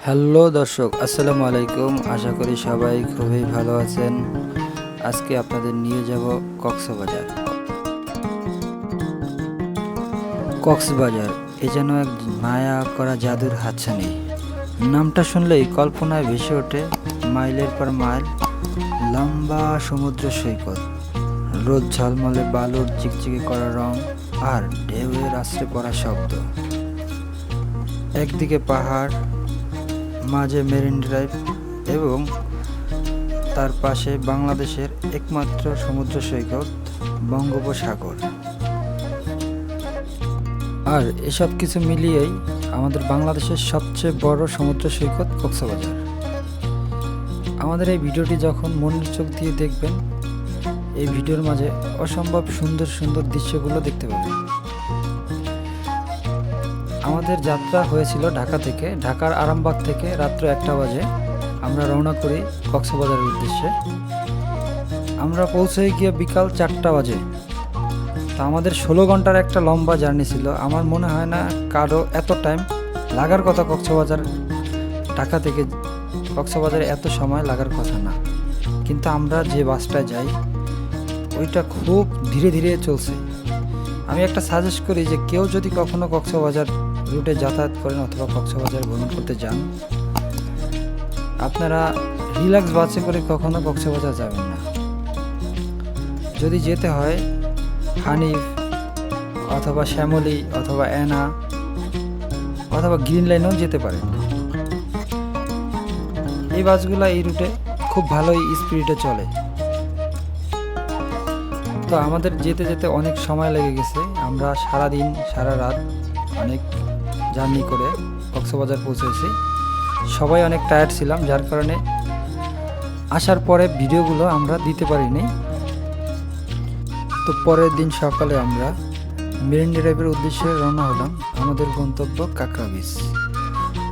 Hello দর্শক, আসসালামু আলাইকুম। আশা করি সবাই খুবই ভালো আছেন। আজকে আপনাদের নিয়ে যাব কক্সবাজার। কক্সবাজার এ যেন এক মায়া করা জাদুর হাতছানি। নামটা শুনলেই কল্পনায় ভেসে ওঠে মাইলের পর মাইল লম্বা সমুদ্র সৈকত, রোদ ঝলমলে বালুর চিকচিকে করা রং আর ঢেউয়ের আশ্রে পড়া শব্দ। একদিকে পাহাড়, মাঝে মেরিন ড্রাইভ এবং তার পাশে বাংলাদেশের একমাত্র সমুদ্র সৈকত বঙ্গোপসাগর। আর এসব কিছু মিলিয়েই আমাদের বাংলাদেশের সবচেয়ে বড় সমুদ্র সৈকত কক্সবাজার। আমাদের এই ভিডিওটি যখন মনের চোখ দিয়ে দেখবেন, এই ভিডিওর মাঝে অসম্ভব সুন্দর সুন্দর দৃশ্যগুলো দেখতে পাবেন। আমাদের যাত্রা হয়েছিল ঢাকা থেকে। ঢাকার আরামবাগ থেকে রাত্র 1টা বাজে আমরা রওনা করি কক্সবাজারের উদ্দেশ্যে। আমরা পৌঁছে গিয়ে বিকাল 4টা বাজে। তা আমাদের 16 ঘন্টার একটা লম্বা জার্নি ছিল। আমার মনে হয় না কারো এত টাইম লাগার কথা। কক্সবাজার ঢাকা থেকে কক্সবাজারে এত সময় লাগার কথা না, কিন্তু আমরা যে বাসটায় যাই ওইটা খুব ধীরে ধীরে চলছে। আমি একটা সাজেস্ট করি যে কেউ যদি কখনো কক্সবাজার রুটে যাতায়াত করেন অথবা কক্সবাজার ভ্রমণ করতে যান, আপনারা রিল্যাক্স বাসে করে কখনো কক্সবাজার যাবেন না। যদি যেতে হয় হানিফ অথবা শ্যামলী অথবা অ্যানা অথবা গ্রিন লাইনেও যেতে পারেন। এই বাসগুলো এই রুটে খুব ভালোই স্পিডে চলে। তো আমাদের যেতে যেতে অনেক সময় লেগে গেছে। আমরা সারাদিন সারা রাত অনেক জার্নি করে কক্সবাজার পৌঁছেছি। সবাই অনেক টায়ার্ড ছিলাম, যার কারণে আসার পরে ভিডিওগুলো আমরা দিতে পারিনি। তো পরের দিন সকালে আমরা মেরিন ড্রাইভের উদ্দেশ্যে রওনা হলাম। আমাদের গন্তব্য কাঁকড়া বিচ।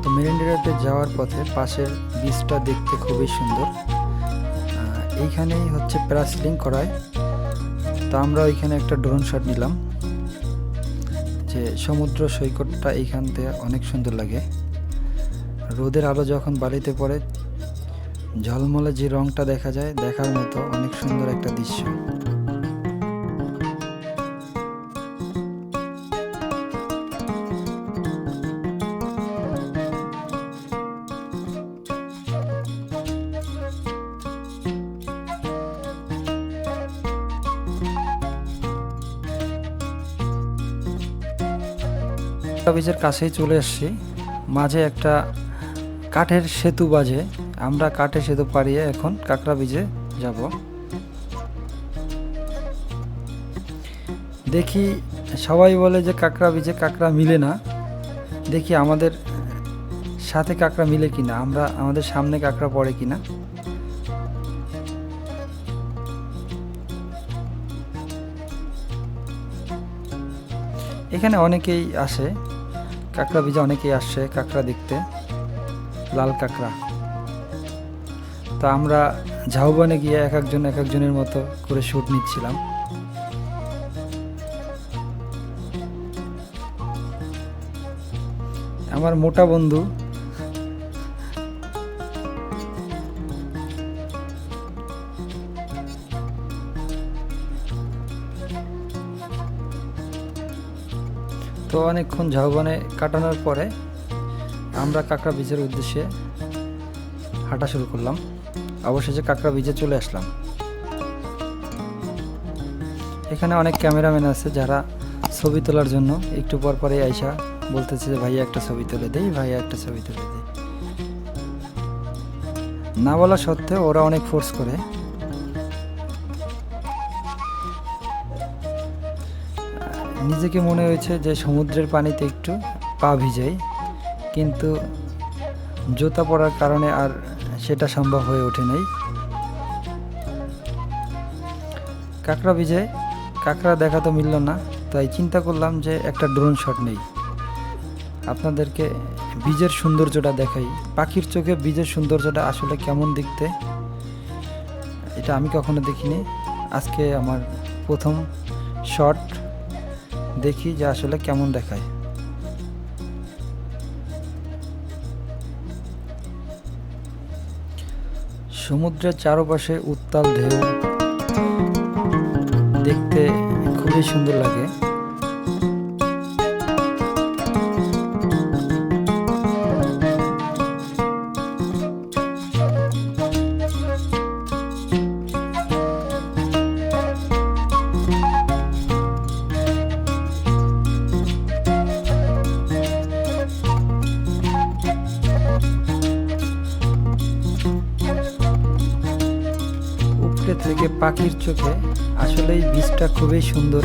তো মেরিন ড্রাইভে যাওয়ার পথে পাশের বিচটা দেখতে খুবই সুন্দর। এইখানেই হচ্ছে প্যারাসিলিং করায়। তো আমরা ওইখানে একটা ড্রোন শট নিলাম। যে সমুদ্র সৈকতটা এইখান থেকে অনেক সুন্দর লাগে। রোদের আলো যখন বালিতে পড়ে ঝলমলে যে রংটা দেখা যায়, দেখার মতো অনেক সুন্দর একটা দৃশ্য। বিচের কাছেই চলে আসছি। মাঝে একটা কাঠের সেতু বাজে। আমরা কাঠের সেতু পাড়িয়ে এখন কাঁকড়া বিচে যাব। দেখি সবাই বলে যে কাঁকড়া বিচে কাঁকড়া মিলে না। দেখি আমাদের সাথে কাঁকড়া মিলে কিনা, আমাদের সামনে কাঁকড়া পড়ে কিনা। এখানে অনেকেই আসে কাঁকড়া বিচে, অনেকেই আসছে কাঁকড়া দেখতে, লাল কাঁকড়া। তো আমরা ঝাউবনে গিয়ে এক একজনের মতো করে শ্যুট নিচ্ছিলাম। আমার মোটা বন্ধু তো অনেকক্ষণ ঝাউবনে কাটানোর পরে আমরা কাঁকড়া বিচের উদ্দেশ্যে হাঁটা শুরু করলাম। অবশেষে কাঁকড়া বিচে চলে আসলাম। এখানে অনেক ক্যামেরাম্যান আছে যারা ছবি তোলার জন্য একটু পর পরে আইসা বলতেছে যে ভাইয়া একটা ছবি তুলে দেই, ভাইয়া একটা ছবি তুলে দেই। না বলা সত্ত্বেও ওরা অনেক ফোর্স করে। নিজেকে মনে হয়েছে যে সমুদ্রের পানিতে একটু পা ভিজাই, কিন্তু জুতা পরার কারণে আর সেটা সম্ভব হয়ে ওঠে নাই। কাঁকড়া ভিজে কাঁকড়া দেখা তো মিলল না, তাই চিন্তা করলাম যে একটা ড্রোন শট নেই, আপনাদেরকে বীজের সৌন্দর্যটা দেখাই। পাখির চোখে বীজের সৌন্দর্যটা আসলে কেমন দেখতে, এটা আমি কখনো দেখিনি। আজকে আমার প্রথম শট, দেখি যে আসলে কেমন দেখায়। সমুদ্রের চারপাশে উত্তাল ঢেউ দেখতে খুবই সুন্দর লাগে। উপরে থেকে পাখির চোখে আসলেই বীজটা খুবই সুন্দর।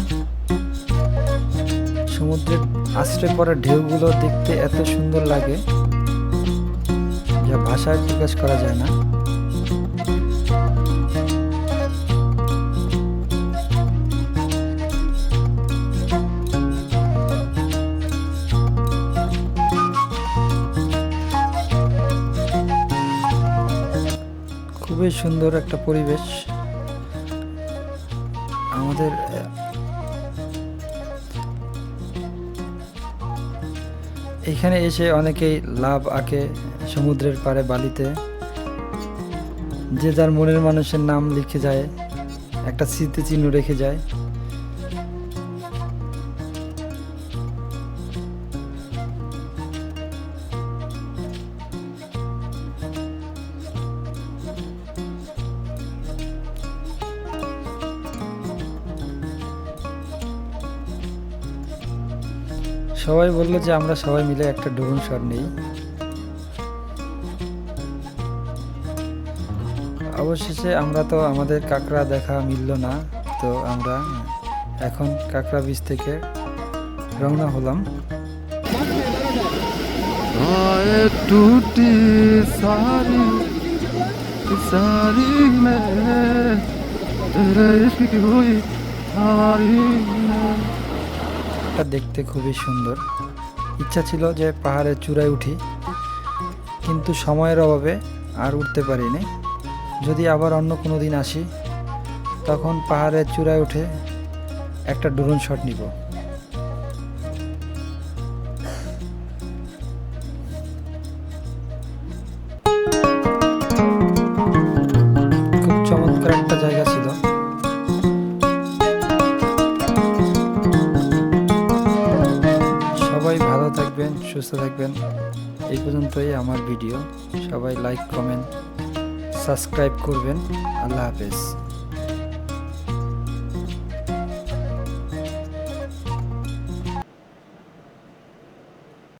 সমুদ্রের আশ্রে পড়া ঢেউগুলো দেখতে এত সুন্দর লাগে যা ভাষায় প্রকাশ করা যায় না। খুবই সুন্দর একটা পরিবেশ। আমাদের এখানে এসে অনেকেই লাভ আঁকে সমুদ্রের পাড়ে বালিতে, যে যার মনের মানুষের নাম লিখে যায়, একটা স্মৃতিচিহ্ন রেখে যায়। সবাই বললো যে আমরা সবাই মিলে একটা ড্রোন শট নিই। অবশেষে আমরা তো আমাদের কাঁকড়া দেখা মিলল না, তো আমরা এখন কাঁকড়া বীচ থেকে রওনা হলাম। এটা দেখতে খুবই সুন্দর। ইচ্ছা ছিল যে পাহাড়ের চূড়ায় উঠি, কিন্তু সময়ের অভাবে আর উঠতে পারিনি। যদি আবার অন্য কোনো দিন আসি তখন পাহাড়ের চূড়ায় উঠে একটা ড্রোন শট নিব। খুব চমৎকার একটা জায়গা ছিল। সবাই ভালো থাকবেন, সুস্থ থাকবেন। এই পর্যন্তই আমার ভিডিও। সবাই লাইক, কমেন্ট, সাবস্ক্রাইব করবেন। আল্লাহ হাফেজ।